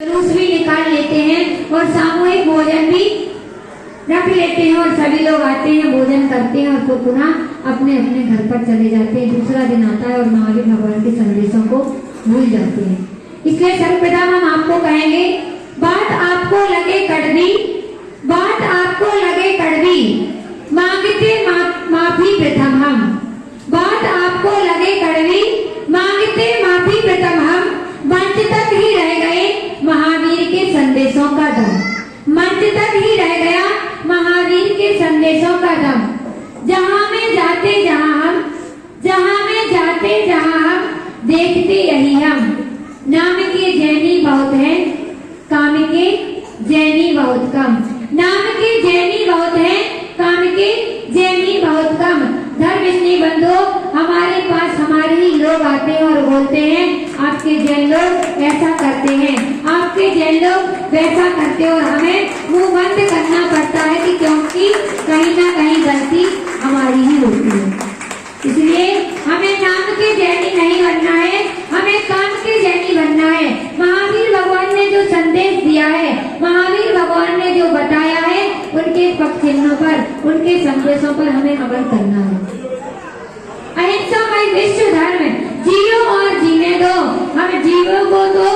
जुलूस भी निकाल लेते हैं और सामूहिक भोजन भी रख लेते हैं और सभी लोग आते हैं, भोजन करते हैं और फिर पुनः अपने अपने घर पर चले जाते हैं। दूसरा दिन आता है और महावीर भगवान के संदेशों को भूल जाते हैं। इसलिए सर्वप्रथम हम आपको कहेंगे, बात आपको लगे कड़वी, बात आपको लगे कड़वी, मांगते माफी प्रथम हम। बात आपको लगे कड़वी, मांगते माफी प्रथम हम। मंच तक ही रह गए महावीर के संदेशों का दम, मंच तक ही रह गया महावीर के संदेशों का दम। जहां में जाते जहां हम, जहां में जाते जहां हम, देखते यही हम। नाम के जैनी बहुत है, काम के जैनी बहुत कम। नाम के जैनी बहुत है, काम के जैनी बहुत कम। धर्मस्नेही बंधु, हमारे पास हमारे ही लोग आते हैं और बोलते हैं आपके जैन लोग ऐसा करते हैं, आपके जैन लोग वैसा करते हैं, और हमें मुंह बंद करना पड़ता है कि क्योंकि कहीं ना कहीं गलती हमारी ही होती है। इसलिए हमें नाम के जैनी नहीं बनना है, हमें काम के जैनी बनना है। महावीर भगवान ने जो संदेश दिया है, महावीर भगवान ने जो बताया है, उनके पक्ष चिन्हों पर, उनके संदेशों पर हमें अमल करना है। अहिंसामय विश्व धर्म जियो और जीने दो। हम जीवों को तो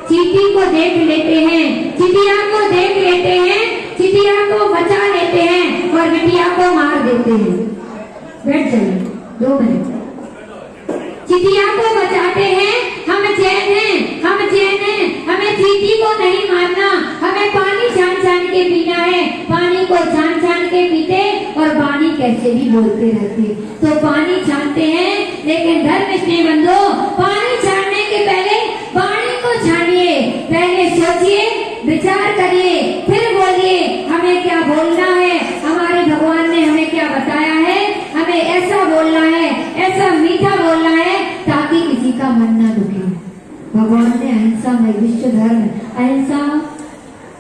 चींटी को देख लेते हैं, चिड़िया को देख लेते हैं, चिड़िया को बचा लेते हैं और बिटिया को मार देते हैं। बैठ जाइए 2 मिनट। चिड़िया को बचाते हैं, हम जैन हैं, हम जैन हैं, हमें चींटी को नहीं मारना, हमें पानी छान छान के पीना है। पानी को छान छान के पीते और पानी कैसे भी बोलते रहते, तो पानी छानते हैं। लेकिन धर्मस्नेही बंधु, पानी छानने के पहले पानी को छानिए, पहले सोचिए, विचार करिए, फिर बोलिए हमें क्या बोलना है, हमारे भगवान ने हमें क्या बताया है। हमें ऐसा बोलना है, ऐसा मीठा बोलना है ताकि किसी का मन ना दुखे। भगवान ने अहिंसा में विश्व धर्म, अहिंसा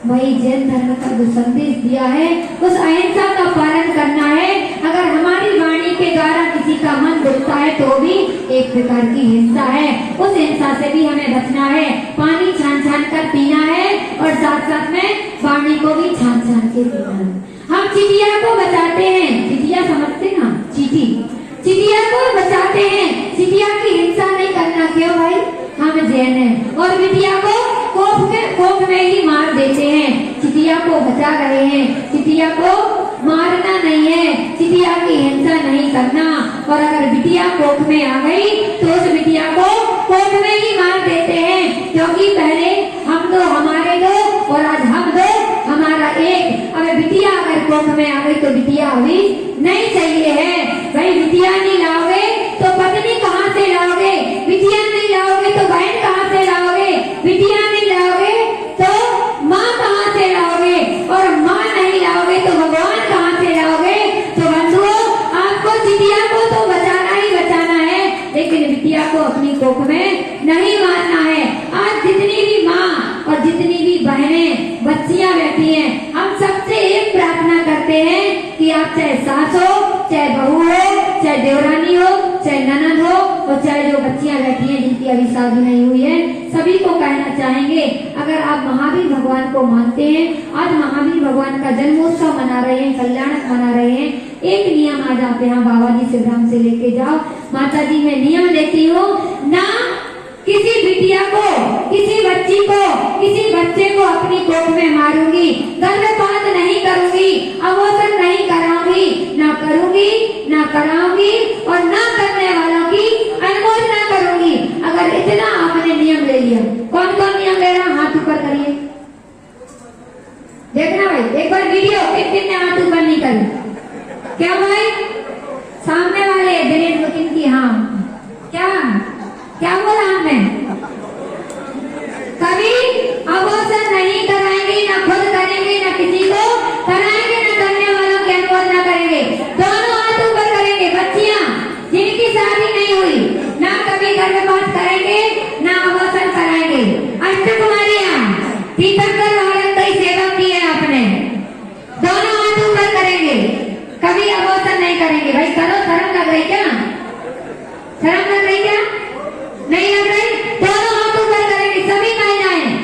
वही जैन धर्म का जो संदेश दिया है, उस अहिंसा का पालन करना है। अगर हमारी वाणी के द्वारा किसी का मन दुखता है तो भी एक प्रकार की हिंसा है, उस हिंसा से भी हमें बचना है। पानी छान छान कर पीना है और साथ साथ में वाणी को भी छान छान के पीना है। हम चिड़िया को बचाते हैं, चिड़िया समझते ना, चींटी, चिड़िया को बचाते हैं, चिड़िया की हिंसा नहीं करना। क्यों भाई? हम जैन हैं। और बिटिया को कोख में ही मार देते हैं। चिड़िया को बचा रहे हैं, चिड़िया को मारना नहीं है, चिड़िया की हिंसा नहीं करना। और अगर बिटिया कोख में आ गई तो उस बिटिया को कोख में ही मार देते हैं, क्योंकि पहले हम दो हमारे दो और आज हम दो हमारा एक। अगर बिटिया अगर कोख में आ गई तो बिटिया अभी नहीं चाहिए है। भाई बिटिया नहीं लाओगे तो पत्नी कहाँ से लाओगे, बिटिया नहीं लाओगे तो बहन कहाँ से लाओगे, बिटिया नहीं लाओगे तो माँ कहाँ से लाओगे, और माँ नहीं लाओगे तो भगवान कहाँ से लाओगे। तो बंधुओं, आपको चिड़िया को तो बचाना ही बचाना है, लेकिन बिटिया को अपनी कोख में नहीं मारना है। आज जितनी भी माँ और जितनी भी बहनें बच्चियां बैठी हैं, हम सबसे एक प्रार्थना करते हैं कि आप चाहे सास हो, चाहे बहू हो, चाहे देवरानी हो, चाहे ननद हो, और चाहे जो बच्चियां बैठी हैं जिनकी अभी शादी नहीं हुई है, सभी को कहना चाहेंगे, अगर आप महावीर भगवान को मानते हैं, आज महावीर भगवान का जन्मोत्सव मना रहे हैं, कल्याणक मना रहे हैं, एक नियम आज आप यहाँ बाबा जी शिवराम से लेके जाओ। माता जी मैं नियम लेती हूँ, ना किसी बिटिया को, किसी बच्ची को, किसी बच्चे को अपनी कोख में मारूंगी, गर्भपात नहीं करूंगी, अबॉर्शन नहीं कराऊंगी, ना करूंगी, ना कराऊंगी, और ना करने वालों की अनुमोदना करूंगी। अगर इतना आपने नियम ले लिया, कौन कौन नियम ले रहा, हाथ ऊपर करिए। देखना भाई, एक बार वीडियो, किन ने हाथ ऊपर नहीं करे? क्या भाई? सामने वाले दिनेश बुकिन की, हाँ क्या क्या बोला हमने? कभी अबॉर्शन नहीं कराएंगे, ना खुद करेंगे, ना किसी को कराएंगे, ना करने वालों की अनुमोदना करेंगे। दोनों हाथ ऊपर करेंगे। बच्चियां जिनकी शादी नहीं हुई, ना कभी गर्भपात करेंगे, ना अबॉर्शन कराएंगे। अष्टकुमारियां, तीर्थंकर भारत की सेवा की है आपने, दोनों हाथ ऊपर करेंगे, कभी अबॉर्शन नहीं करेंगे। भाई करो, शर्म लग रही क्या? शर्म लग रही क्या? नहीं लग रही? दोनों हाथ ऊपर करेंगे सभी महिलाएं।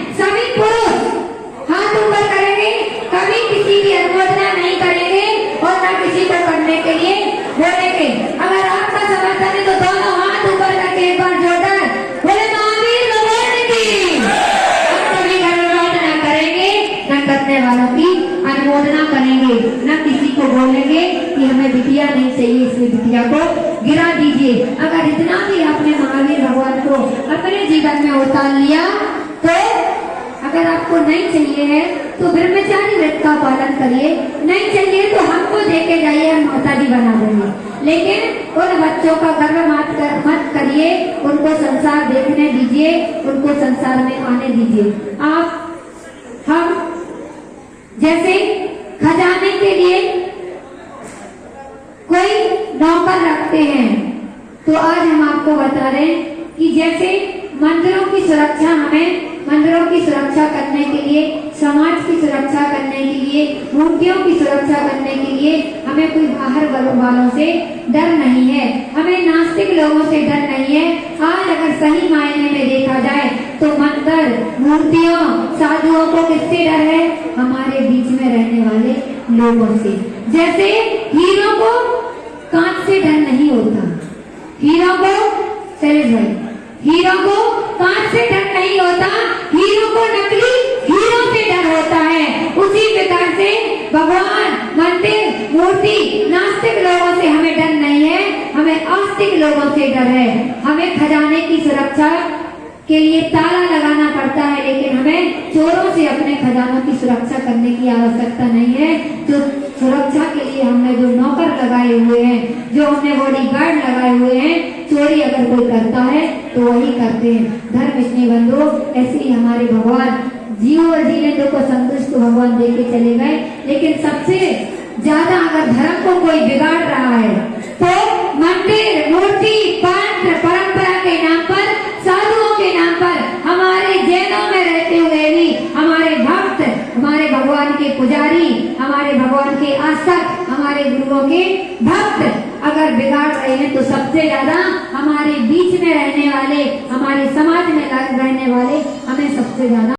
हमें बिटिया नहीं चाहिए, इसलिए बिटिया को गिरा दीजिए। अगर इतना भी आपने महावीर भगवान को अपने जीवन में उतार लिया, तो अगर आपको नहीं चाहिए है तो ब्रह्मचारी व्रत का पालन करिए, नहीं चाहिए तो हमको देके जाइए, हम माताजी बना देंगे। लेकिन उन बच्चों का गर्व मत करिए, उनको संसार देखने दीजिए, उनको संसार में आने दीजिए। हम जैसे खजाने के लिए कोई नौकर रखते हैं, तो आज हम आपको बता रहे हैं कि जैसे मंदिरों की सुरक्षा मंदिरों की सुरक्षा करने के लिए, समाज की सुरक्षा करने के लिए, मूर्तियों की सुरक्षा करने के लिए हमें कोई बाहर वालों से डर नहीं है, हमें नास्तिक लोगों से डर नहीं है। आज अगर सही मायने में देखा जाए तो मंदिर, मूर्तियों, साधुओं को किससे डर है? हमारे बीच में रहने वाले लोगों से। जैसे हीरो को कांच से डर नहीं होता, हीरो को कांच से डर नहीं होता, हीरो को नकली हीरो से डर होता है। उसी प्रकार से भगवान, मंदिर, मूर्ति, नास्तिक लोगों से हमें डर नहीं है, हमें आस्तिक लोगों से डर है। हमें खजाने की सुरक्षा के लिए ताला लगाना पड़ता है, लेकिन हमें चोरों से अपने खजानों की सुरक्षा करने की आवश्यकता नहीं है। जो सुरक्षा के लिए हमने जो नौकर लगाए हुए हैं, जो हमने बॉडीगार्ड लगाए हुए हैं, चोरी अगर कोई करता है तो वही करते हैं। धर्म स्नेही बंधुओं, ऐसे ही हमारे भगवान जीव और जीवेंद्र को संतुष्ट भगवान देके चले गए। लेकिन सबसे ज्यादा अगर धर्म को कोई बिगाड़ रहा है तो मंदिर, मूर्ति, पात्र, परंपरा के नाम पर, साधुओं के नाम पर, हमारे जैनों में रहते हुए भी हमारे भक्त, हमारे भगवान के पुजारी, हमारे भगवान के आस्तिक, हमारे गुरुओं के भक्त अगर बिगाड़ रहे हैं तो सबसे ज्यादा हमारे बीच में रहने वाले, हमारे समाज में रहने वाले हमें सबसे ज्यादा